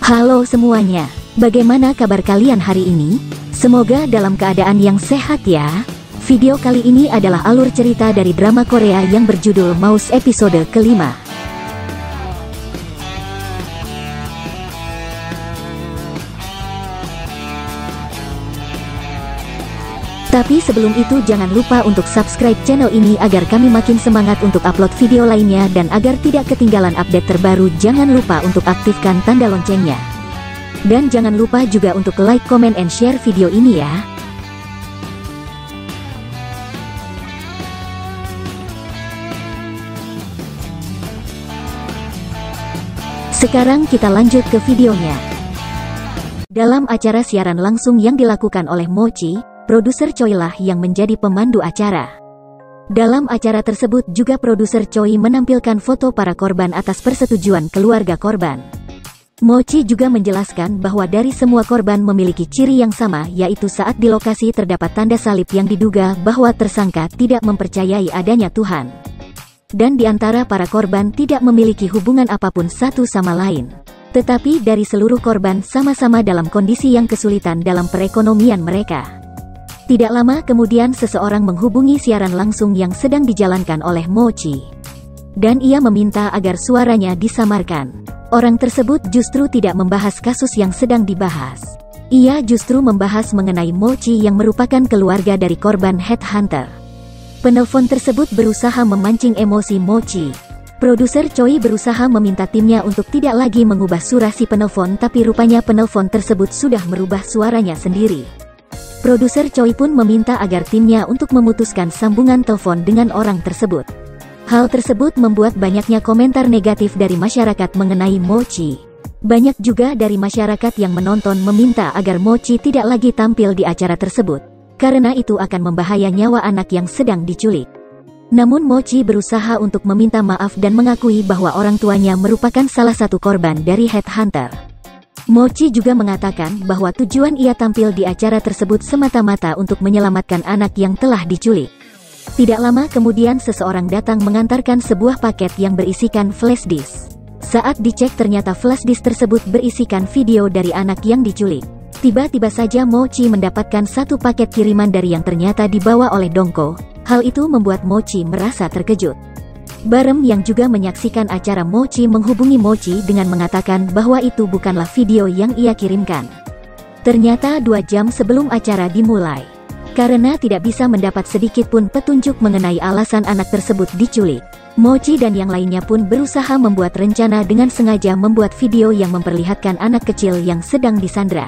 Halo semuanya, bagaimana kabar kalian hari ini? Semoga dalam keadaan yang sehat ya. Video kali ini adalah alur cerita dari drama Korea yang berjudul Mouse episode kelima. Tapi sebelum itu jangan lupa untuk subscribe channel ini agar kami makin semangat untuk upload video lainnya, dan agar tidak ketinggalan update terbaru jangan lupa untuk aktifkan tanda loncengnya. Dan jangan lupa juga untuk like, comment, and share video ini ya. Sekarang kita lanjut ke videonya. Dalam acara siaran langsung yang dilakukan oleh Mochi, produser Choi lah yang menjadi pemandu acara. Dalam acara tersebut juga produser Choi menampilkan foto para korban atas persetujuan keluarga korban. Mochi juga menjelaskan bahwa dari semua korban memiliki ciri yang sama, yaitu saat di lokasi terdapat tanda salib yang diduga bahwa tersangka tidak mempercayai adanya Tuhan. Dan di antara para korban tidak memiliki hubungan apapun satu sama lain. Tetapi dari seluruh korban sama-sama dalam kondisi yang kesulitan dalam perekonomian mereka. Tidak lama kemudian seseorang menghubungi siaran langsung yang sedang dijalankan oleh Mochi. Dan ia meminta agar suaranya disamarkan. Orang tersebut justru tidak membahas kasus yang sedang dibahas. Ia justru membahas mengenai Mochi yang merupakan keluarga dari korban headhunter. Penelpon tersebut berusaha memancing emosi Mochi. Produser Choi berusaha meminta timnya untuk tidak lagi mengubah suara si penelpon, tapi rupanya penelpon tersebut sudah merubah suaranya sendiri. Produser Choi pun meminta agar timnya untuk memutuskan sambungan telepon dengan orang tersebut. Hal tersebut membuat banyaknya komentar negatif dari masyarakat mengenai Mochi. Banyak juga dari masyarakat yang menonton meminta agar Mochi tidak lagi tampil di acara tersebut, karena itu akan membahaya nyawa anak yang sedang diculik. Namun Mochi berusaha untuk meminta maaf dan mengakui bahwa orang tuanya merupakan salah satu korban dari headhunter. Mochi juga mengatakan bahwa tujuan ia tampil di acara tersebut semata-mata untuk menyelamatkan anak yang telah diculik. Tidak lama kemudian seseorang datang mengantarkan sebuah paket yang berisikan flash disk. Saat dicek ternyata flash disk tersebut berisikan video dari anak yang diculik. Tiba-tiba saja Mochi mendapatkan satu paket kiriman dari yang ternyata dibawa oleh Dongko. Hal itu membuat Mochi merasa terkejut. Barem yang juga menyaksikan acara Mochi menghubungi Mochi dengan mengatakan bahwa itu bukanlah video yang ia kirimkan. Ternyata 2 jam sebelum acara dimulai. Karena tidak bisa mendapat sedikit pun petunjuk mengenai alasan anak tersebut diculik, Mochi dan yang lainnya pun berusaha membuat rencana dengan sengaja membuat video yang memperlihatkan anak kecil yang sedang disandra.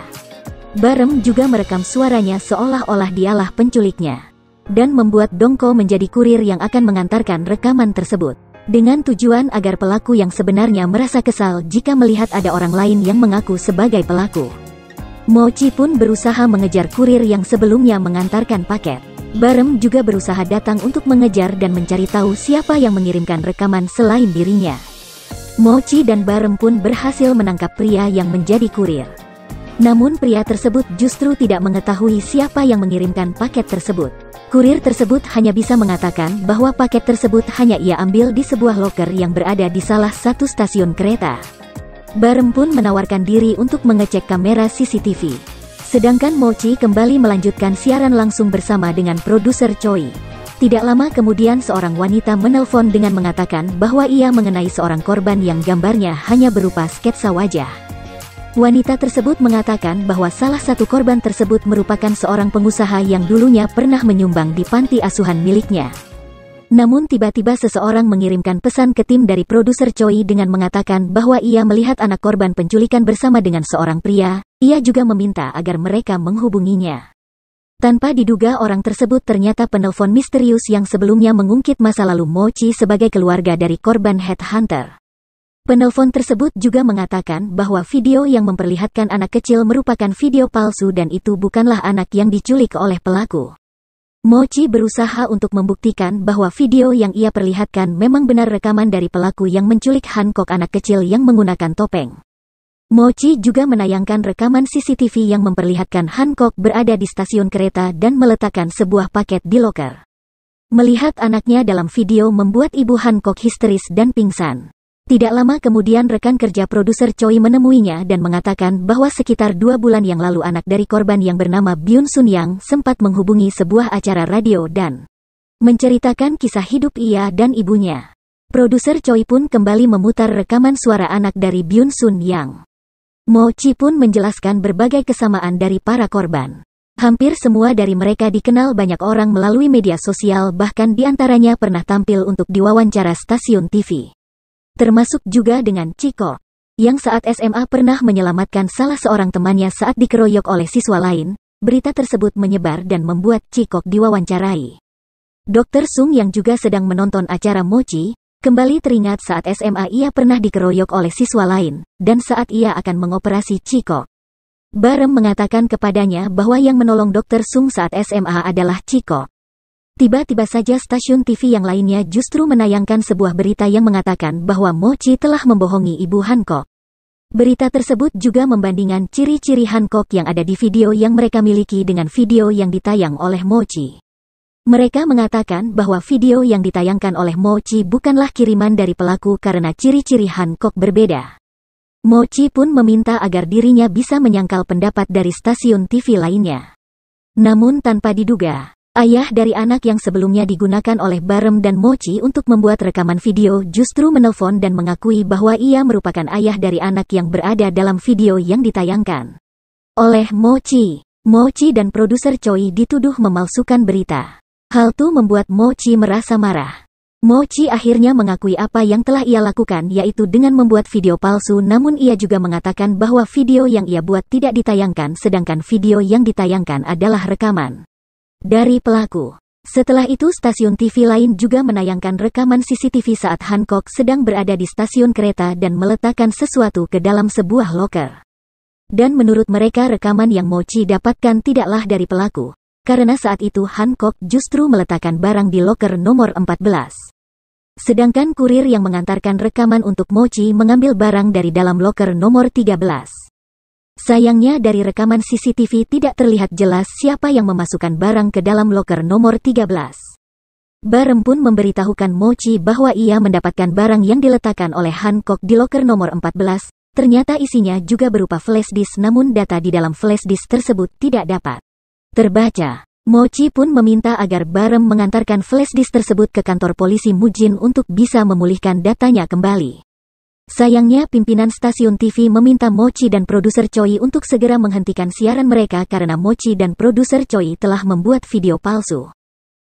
Barem juga merekam suaranya seolah-olah dialah penculiknya. Dan membuat Dongko menjadi kurir yang akan mengantarkan rekaman tersebut. Dengan tujuan agar pelaku yang sebenarnya merasa kesal jika melihat ada orang lain yang mengaku sebagai pelaku. Mochi pun berusaha mengejar kurir yang sebelumnya mengantarkan paket. Barem juga berusaha datang untuk mengejar dan mencari tahu siapa yang mengirimkan rekaman selain dirinya. Mochi dan Barem pun berhasil menangkap pria yang menjadi kurir. Namun pria tersebut justru tidak mengetahui siapa yang mengirimkan paket tersebut. Kurir tersebut hanya bisa mengatakan bahwa paket tersebut hanya ia ambil di sebuah loker yang berada di salah satu stasiun kereta. Barem pun menawarkan diri untuk mengecek kamera CCTV. Sedangkan Mochi kembali melanjutkan siaran langsung bersama dengan produser Choi. Tidak lama kemudian seorang wanita menelpon dengan mengatakan bahwa ia mengenai seorang korban yang gambarnya hanya berupa sketsa wajah. Wanita tersebut mengatakan bahwa salah satu korban tersebut merupakan seorang pengusaha yang dulunya pernah menyumbang di panti asuhan miliknya. Namun tiba-tiba seseorang mengirimkan pesan ke tim dari produser Choi dengan mengatakan bahwa ia melihat anak korban penculikan bersama dengan seorang pria. Ia juga meminta agar mereka menghubunginya. Tanpa diduga orang tersebut ternyata penelpon misterius yang sebelumnya mengungkit masa lalu Mochi sebagai keluarga dari korban headhunter. Penelpon tersebut juga mengatakan bahwa video yang memperlihatkan anak kecil merupakan video palsu dan itu bukanlah anak yang diculik oleh pelaku. Mochi berusaha untuk membuktikan bahwa video yang ia perlihatkan memang benar rekaman dari pelaku yang menculik Hancock, anak kecil yang menggunakan topeng. Mochi juga menayangkan rekaman CCTV yang memperlihatkan Hancock berada di stasiun kereta dan meletakkan sebuah paket di loker. Melihat anaknya dalam video membuat ibu Hancock histeris dan pingsan. Tidak lama kemudian rekan kerja produser Choi menemuinya dan mengatakan bahwa sekitar 2 bulan yang lalu anak dari korban yang bernama Byun Sun Yang sempat menghubungi sebuah acara radio dan menceritakan kisah hidup ia dan ibunya. Produser Choi pun kembali memutar rekaman suara anak dari Byun Sun Yang. Mochi pun menjelaskan berbagai kesamaan dari para korban. Hampir semua dari mereka dikenal banyak orang melalui media sosial, bahkan diantaranya pernah tampil untuk diwawancara stasiun TV. Termasuk juga dengan Chiko, yang saat SMA pernah menyelamatkan salah seorang temannya saat dikeroyok oleh siswa lain. Berita tersebut menyebar dan membuat Chiko diwawancarai. Dr. Sung yang juga sedang menonton acara Mochi, kembali teringat saat SMA ia pernah dikeroyok oleh siswa lain, dan saat ia akan mengoperasi Chiko. Barem mengatakan kepadanya bahwa yang menolong Dr. Sung saat SMA adalah Chiko. Tiba-tiba saja stasiun TV yang lainnya justru menayangkan sebuah berita yang mengatakan bahwa Mochi telah membohongi ibu Hancock. Berita tersebut juga membandingkan ciri-ciri Hancock yang ada di video yang mereka miliki dengan video yang ditayang oleh Mochi. Mereka mengatakan bahwa video yang ditayangkan oleh Mochi bukanlah kiriman dari pelaku karena ciri-ciri Hancock berbeda. Mochi pun meminta agar dirinya bisa menyangkal pendapat dari stasiun TV lainnya. Namun tanpa diduga, ayah dari anak yang sebelumnya digunakan oleh Barem dan Mochi untuk membuat rekaman video justru menelpon dan mengakui bahwa ia merupakan ayah dari anak yang berada dalam video yang ditayangkan oleh Mochi. Mochi dan produser Choi dituduh memalsukan berita. Hal itu membuat Mochi merasa marah. Mochi akhirnya mengakui apa yang telah ia lakukan, yaitu dengan membuat video palsu, namun ia juga mengatakan bahwa video yang ia buat tidak ditayangkan sedangkan video yang ditayangkan adalah rekaman dari pelaku. Setelah itu stasiun TV lain juga menayangkan rekaman CCTV saat Hancock sedang berada di stasiun kereta dan meletakkan sesuatu ke dalam sebuah loker. Dan menurut mereka rekaman yang Mochi dapatkan tidaklah dari pelaku, karena saat itu Hancock justru meletakkan barang di loker nomor 14. Sedangkan kurir yang mengantarkan rekaman untuk Mochi mengambil barang dari dalam loker nomor 13. Sayangnya dari rekaman CCTV tidak terlihat jelas siapa yang memasukkan barang ke dalam loker nomor 13. Barem pun memberitahukan Mochi bahwa ia mendapatkan barang yang diletakkan oleh Hancock di loker nomor 14. Ternyata isinya juga berupa flash disk, namun data di dalam flash disk tersebut tidak dapat terbaca. Mochi pun meminta agar Barem mengantarkan flash disk tersebut ke kantor polisi Mujin untuk bisa memulihkan datanya kembali. Sayangnya pimpinan stasiun TV meminta Mochi dan produser Choi untuk segera menghentikan siaran mereka karena Mochi dan produser Choi telah membuat video palsu.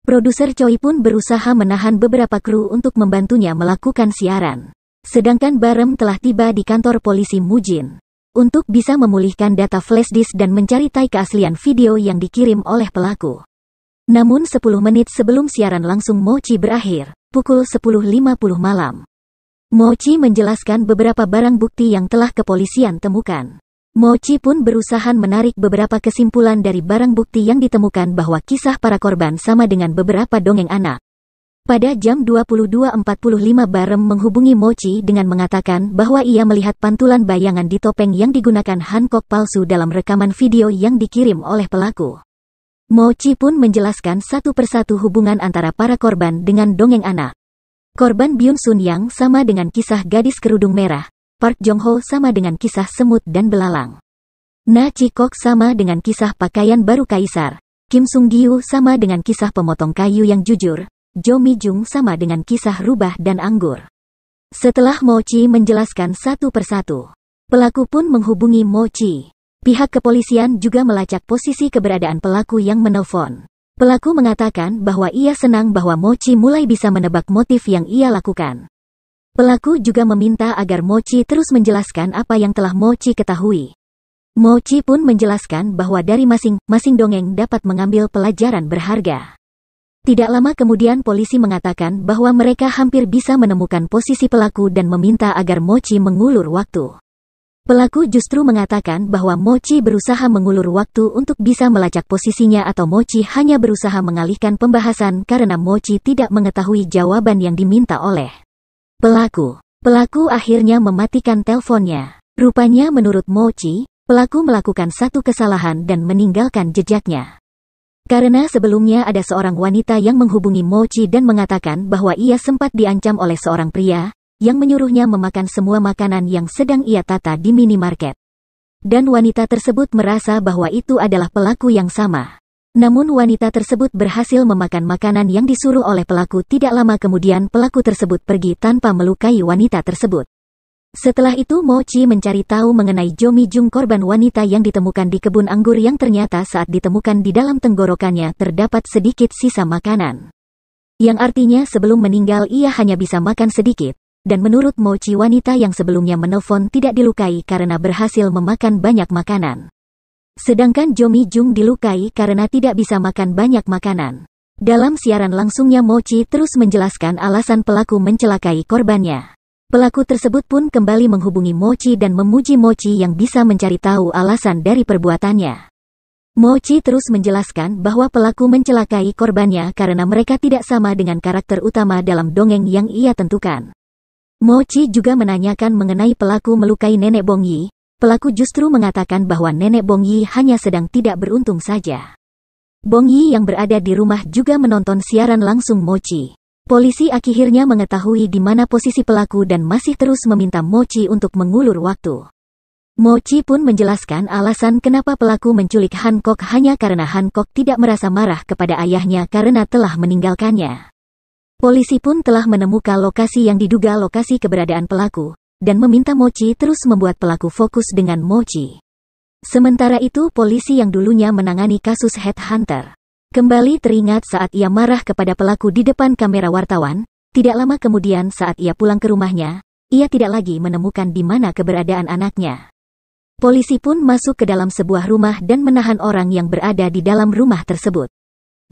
Produser Choi pun berusaha menahan beberapa kru untuk membantunya melakukan siaran. Sedangkan Barem telah tiba di kantor polisi Mujin untuk bisa memulihkan data flash disk dan mencari tahu keaslian video yang dikirim oleh pelaku. Namun 10 menit sebelum siaran langsung Mochi berakhir, pukul 10.50 malam, Mochi menjelaskan beberapa barang bukti yang telah kepolisian temukan. Mochi pun berusaha menarik beberapa kesimpulan dari barang bukti yang ditemukan bahwa kisah para korban sama dengan beberapa dongeng anak. Pada jam 22.45 Barem menghubungi Mochi dengan mengatakan bahwa ia melihat pantulan bayangan di topeng yang digunakan Hancock palsu dalam rekaman video yang dikirim oleh pelaku. Mochi pun menjelaskan satu persatu hubungan antara para korban dengan dongeng anak. Korban Byun Sun Yang sama dengan kisah gadis kerudung merah, Park Jong Ho sama dengan kisah semut dan belalang. Na Chikok sama dengan kisah pakaian baru kaisar, Kim Sung Gyu sama dengan kisah pemotong kayu yang jujur, Jo Mi Jung sama dengan kisah rubah dan anggur. Setelah Mochi menjelaskan satu persatu, pelaku pun menghubungi Mochi. Pihak kepolisian juga melacak posisi keberadaan pelaku yang menelpon. Pelaku mengatakan bahwa ia senang bahwa Mochi mulai bisa menebak motif yang ia lakukan. Pelaku juga meminta agar Mochi terus menjelaskan apa yang telah Mochi ketahui. Mochi pun menjelaskan bahwa dari masing-masing dongeng dapat mengambil pelajaran berharga. Tidak lama kemudian polisi mengatakan bahwa mereka hampir bisa menemukan posisi pelaku dan meminta agar Mochi mengulur waktu. Pelaku justru mengatakan bahwa Mochi berusaha mengulur waktu untuk bisa melacak posisinya atau Mochi hanya berusaha mengalihkan pembahasan karena Mochi tidak mengetahui jawaban yang diminta oleh pelaku. Pelaku akhirnya mematikan teleponnya. Rupanya menurut Mochi, pelaku melakukan satu kesalahan dan meninggalkan jejaknya. Karena sebelumnya ada seorang wanita yang menghubungi Mochi dan mengatakan bahwa ia sempat diancam oleh seorang pria, yang menyuruhnya memakan semua makanan yang sedang ia tata di minimarket. Dan wanita tersebut merasa bahwa itu adalah pelaku yang sama. Namun wanita tersebut berhasil memakan makanan yang disuruh oleh pelaku. Tidak lama kemudian pelaku tersebut pergi tanpa melukai wanita tersebut. Setelah itu Mochi mencari tahu mengenai Jo Mi-jung, korban wanita yang ditemukan di kebun anggur yang ternyata saat ditemukan di dalam tenggorokannya terdapat sedikit sisa makanan. Yang artinya sebelum meninggal ia hanya bisa makan sedikit. Dan menurut Mochi, wanita yang sebelumnya menelpon tidak dilukai karena berhasil memakan banyak makanan. Sedangkan Jo Mi-jung dilukai karena tidak bisa makan banyak makanan. Dalam siaran langsungnya Mochi terus menjelaskan alasan pelaku mencelakai korbannya. Pelaku tersebut pun kembali menghubungi Mochi dan memuji Mochi yang bisa mencari tahu alasan dari perbuatannya. Mochi terus menjelaskan bahwa pelaku mencelakai korbannya karena mereka tidak sama dengan karakter utama dalam dongeng yang ia tentukan. Mochi juga menanyakan mengenai pelaku melukai nenek Bong Yi. Pelaku justru mengatakan bahwa nenek Bong Yi hanya sedang tidak beruntung saja. Bong Yi yang berada di rumah juga menonton siaran langsung Mochi. Polisi akhirnya mengetahui di mana posisi pelaku dan masih terus meminta Mochi untuk mengulur waktu. Mochi pun menjelaskan alasan kenapa pelaku menculik Hancock hanya karena Hancock tidak merasa marah kepada ayahnya karena telah meninggalkannya. Polisi pun telah menemukan lokasi yang diduga lokasi keberadaan pelaku, dan meminta Mochi terus membuat pelaku fokus dengan Mochi. Sementara itu polisi yang dulunya menangani kasus headhunter kembali teringat saat ia marah kepada pelaku di depan kamera wartawan. Tidak lama kemudian saat ia pulang ke rumahnya, ia tidak lagi menemukan di mana keberadaan anaknya. Polisi pun masuk ke dalam sebuah rumah dan menahan orang yang berada di dalam rumah tersebut.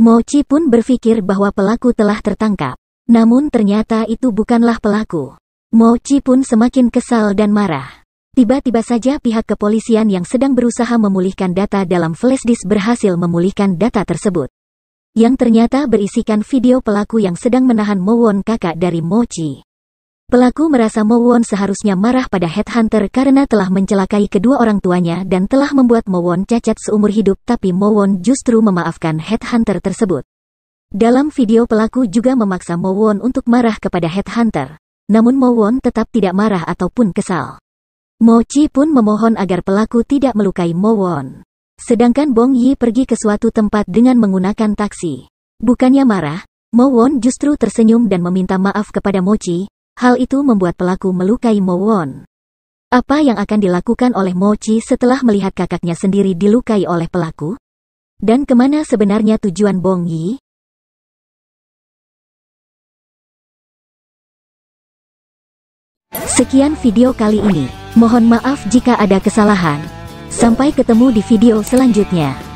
Mochi pun berpikir bahwa pelaku telah tertangkap. Namun ternyata itu bukanlah pelaku. Mochi pun semakin kesal dan marah. Tiba-tiba saja pihak kepolisian yang sedang berusaha memulihkan data dalam flashdisk berhasil memulihkan data tersebut. Yang ternyata berisikan video pelaku yang sedang menahan Mo-won, kakak dari Mochi. Pelaku merasa Mo-won seharusnya marah pada headhunter karena telah mencelakai kedua orang tuanya dan telah membuat Mo-won cacat seumur hidup, tapi Mo-won justru memaafkan headhunter tersebut. Dalam video pelaku juga memaksa Mo-won untuk marah kepada headhunter. Namun Mo-won tetap tidak marah ataupun kesal. Mochi pun memohon agar pelaku tidak melukai Mo-won. Sedangkan Bong Yi pergi ke suatu tempat dengan menggunakan taksi. Bukannya marah, Mo-won justru tersenyum dan meminta maaf kepada Mochi. Hal itu membuat pelaku melukai Mo-won. Apa yang akan dilakukan oleh Mochi setelah melihat kakaknya sendiri dilukai oleh pelaku? Dan kemana sebenarnya tujuan Bong Yi? Sekian video kali ini. Mohon maaf jika ada kesalahan. Sampai ketemu di video selanjutnya.